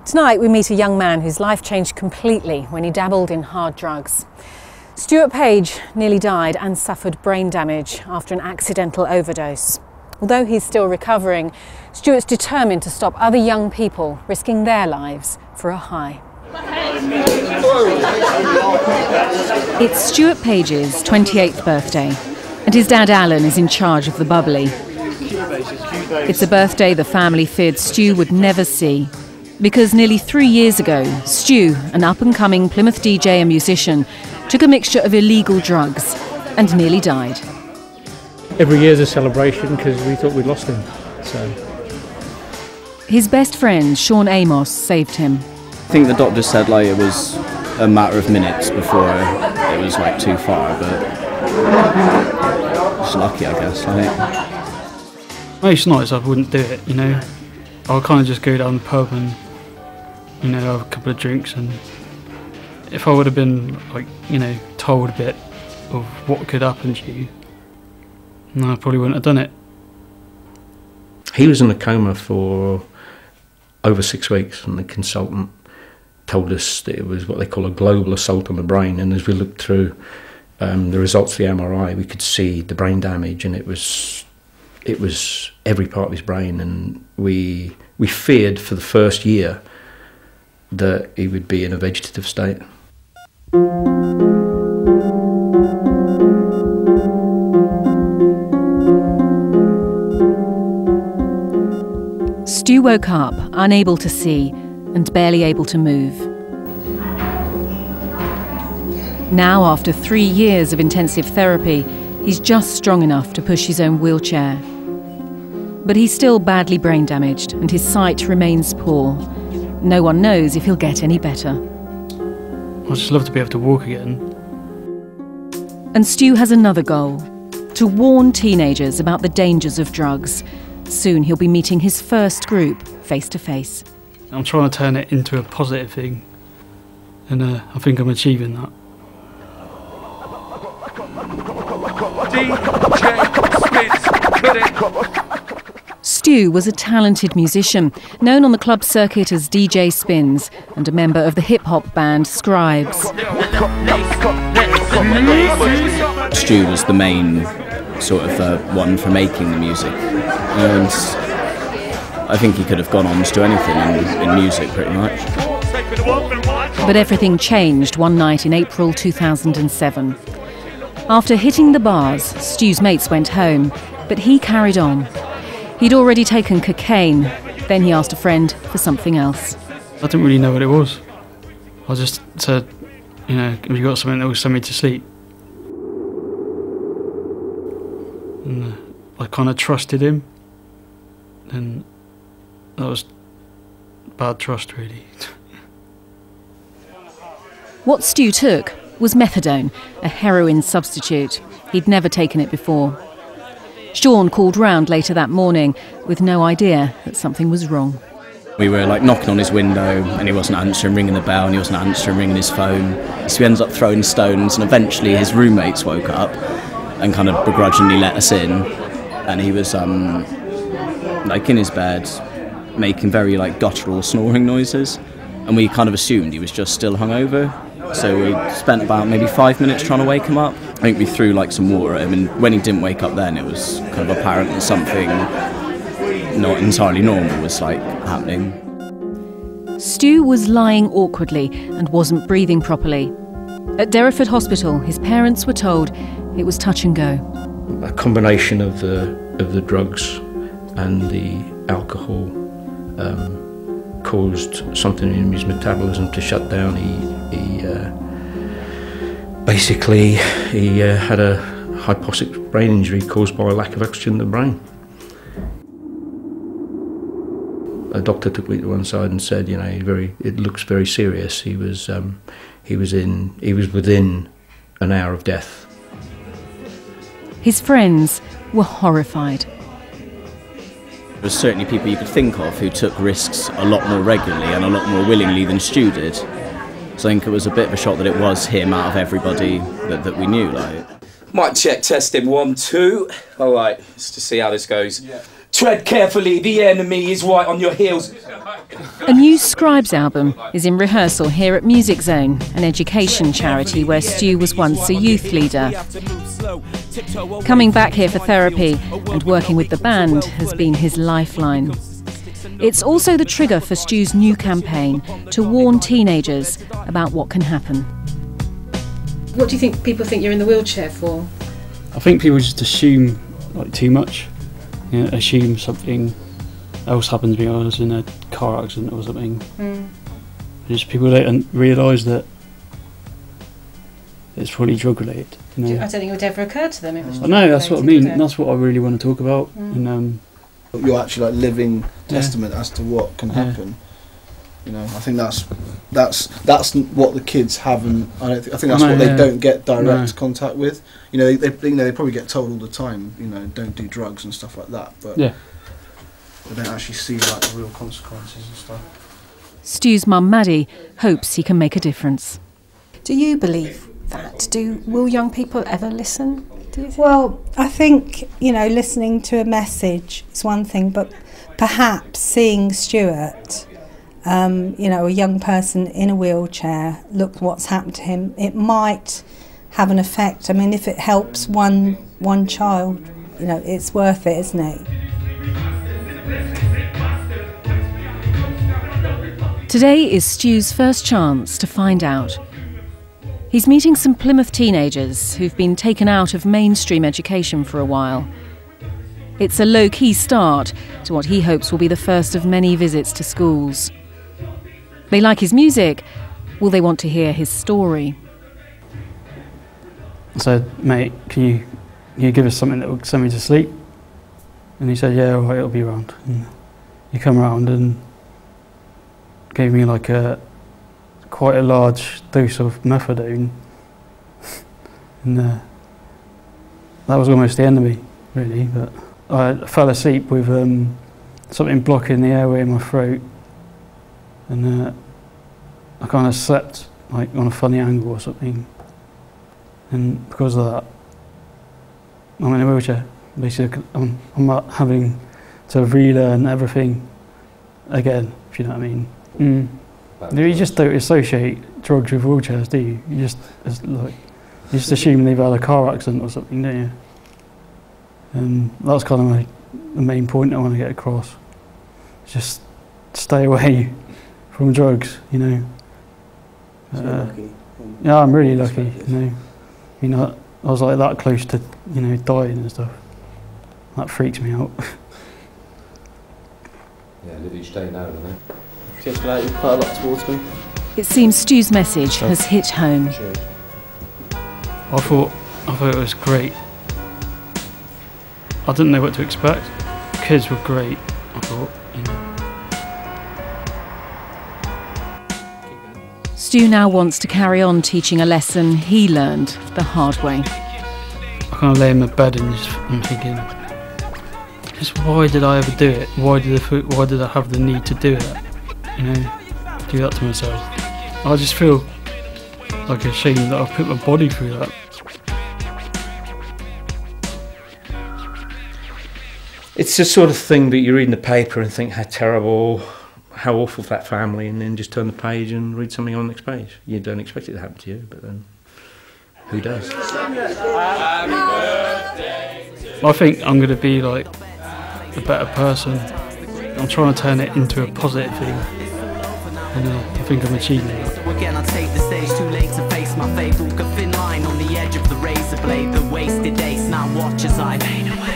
Tonight we meet a young man whose life changed completely when he dabbled in hard drugs. Stuart Page nearly died and suffered brain damage after an accidental overdose. Although he's still recovering, Stuart's determined to stop other young people risking their lives for a high. It's Stuart Page's 28th birthday, and his dad Alan is in charge of the bubbly. It's a birthday the family feared Stu would never see, because nearly 3 years ago, Stu, an up-and-coming Plymouth DJ and musician, took a mixture of illegal drugs and nearly died. Every year's a celebration because we thought we'd lost him. So. His best friend, Sean Amos, saved him. I think the doctor said it was a matter of minutes before it was too far, but it's lucky, I guess. Most nights I wouldn't do it, I'll kind of just go down the pub and have a couple of drinks, and if I would have been told a bit of what could happen to you, no, I probably wouldn't have done it. He was in a coma for over 6 weeks, and the consultant told us that it was what they call a global assault on the brain, and as we looked through the results of the MRI, we could see the brain damage, and it was every part of his brain, and we feared for the first year that he would be in a vegetative state. Stu woke up, unable to see and barely able to move. Now, after 3 years of intensive therapy, he's just strong enough to push his own wheelchair. But he's still badly brain damaged and his sight remains poor. No one knows if he'll get any better. I'd just love to be able to walk again. And Stu has another goal: to warn teenagers about the dangers of drugs. Soon he'll be meeting his first group face to face. I'm trying to turn it into a positive thing, and I think I'm achieving that. DJ Spinz, Stu was a talented musician, known on the club circuit as DJ Spinz, and a member of the hip-hop band Scribes. Stu was the main one for making the music, and I think he could have gone on to do anything in music pretty much. But everything changed one night in April 2007. After hitting the bars, Stu's mates went home, but he carried on. He'd already taken cocaine, then he asked a friend for something else. I didn't really know what it was. I just said, have you got something that will send me to sleep? And I kind of trusted him, and that was bad trust, really. What Stu took was methadone, a heroin substitute. He'd never taken it before. Sean called round later that morning with no idea that something was wrong. We were knocking on his window and he wasn't answering, ringing the bell, and he wasn't answering, ringing his phone. So he ends up throwing stones, and eventually his roommates woke up and kind of begrudgingly let us in. And he was in his bed making very guttural snoring noises, and we kind of assumed he was just still hungover. So we spent about maybe 5 minutes trying to wake him up. I think we threw some water at him, and when he didn't wake up then, it was kind of apparent that something not entirely normal was happening. Stu was lying awkwardly and wasn't breathing properly. At Derriford Hospital, his parents were told it was touch and go. A combination of the drugs and the alcohol caused something in his metabolism to shut down. He had a hypoxic brain injury caused by a lack of oxygen in the brain. A doctor took me to one side and said, it looks very serious. He was within an hour of death. His friends were horrified. There were certainly people you could think of who took risks a lot more regularly and a lot more willingly than Stu did. So I think it was a bit of a shock that it was him out of everybody that we knew. Mic check, testing 1, 2. All right, let's just see how this goes. Yeah. Tread carefully, the enemy is right on your heels. A new Scribes album is in rehearsal here at Music Zone, an education charity where Stu was once a youth leader. Coming back here for therapy and working with the band has been his lifeline. It's also the trigger for Stu's new campaign to warn teenagers about what can happen. What do you think people think you're in the wheelchair for? I think people just assume like too much. You know, assume something else happened to me. I was in a car accident or something. Just people don't realise that it's probably drug related. You know? I don't think it would ever occur to them. It was I know, that's what I mean. That's what I really want to talk about. And, you're actually like living testament as to what can happen. You know, I think that's what the kids haven't. I think that's what they don't get direct contact with. You know, they probably get told all the time. You know, don't do drugs and stuff like that. But they don't actually see like the real consequences and stuff. Stu's mum Maddie hopes he can make a difference. Do you believe that? Will young people ever listen? Do you think? Well, I think, you know, listening to a message is one thing, but perhaps seeing Stuart, you know, a young person in a wheelchair, look what's happened to him, it might have an effect. I mean, if it helps one child, you know, it's worth it, isn't it? Today is Stu's first chance to find out. He's meeting some Plymouth teenagers who've been taken out of mainstream education for a while. It's a low-key start to what he hopes will be the first of many visits to schools. They like his music. Will they want to hear his story? I said, mate, can you give us something that will send me to sleep? And he said, yeah, all right, it'll be around. And he come around and gave me like quite a large dose of methadone. And that was almost the end of me, really. But I fell asleep with something blocking the airway in my throat. And I kind of slept like on a funny angle or something. And because of that, I'm in a wheelchair. Basically, I'm having to relearn everything again, if you know what I mean. You just don't associate drugs with wheelchairs, do you? You just assume they've had a car accident or something, don't you? And that's kind of the main point I want to get across. Just stay away from drugs, you know. Yeah, I'm really lucky, you know. You know, I was like that close to, you know, dying and stuff. That freaks me out. Yeah, live each day now, doesn't it? Cheers for that, you put a lot towards me. It seems Stu's message has hit home. I thought it was great. I didn't know what to expect. Kids were great, I thought, you know. Stu now wants to carry on teaching a lesson he learned the hard way. I kind of lay in my bed and I'm thinking, just why did I ever do it? Why did I have the need to do it? You know, do that to myself. I just feel like ashamed that I've put my body through that. It's the sort of thing that you read in the paper and think how terrible, how awful for that family, and then just turn the page and read something on the next page. You don't expect it to happen to you, but then who does? I think I'm going to be like a better person. I'm trying to turn it into a positive thing, and I think I'm achieving that. Again, I take the stage, too late to face my fate. Walk a thin line on the edge of the razor blade. The wasted days, now watch as I fade away.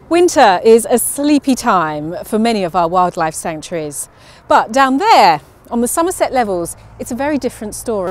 Winter is a sleepy time for many of our wildlife sanctuaries. But down there, on the Somerset Levels, it's a very different story.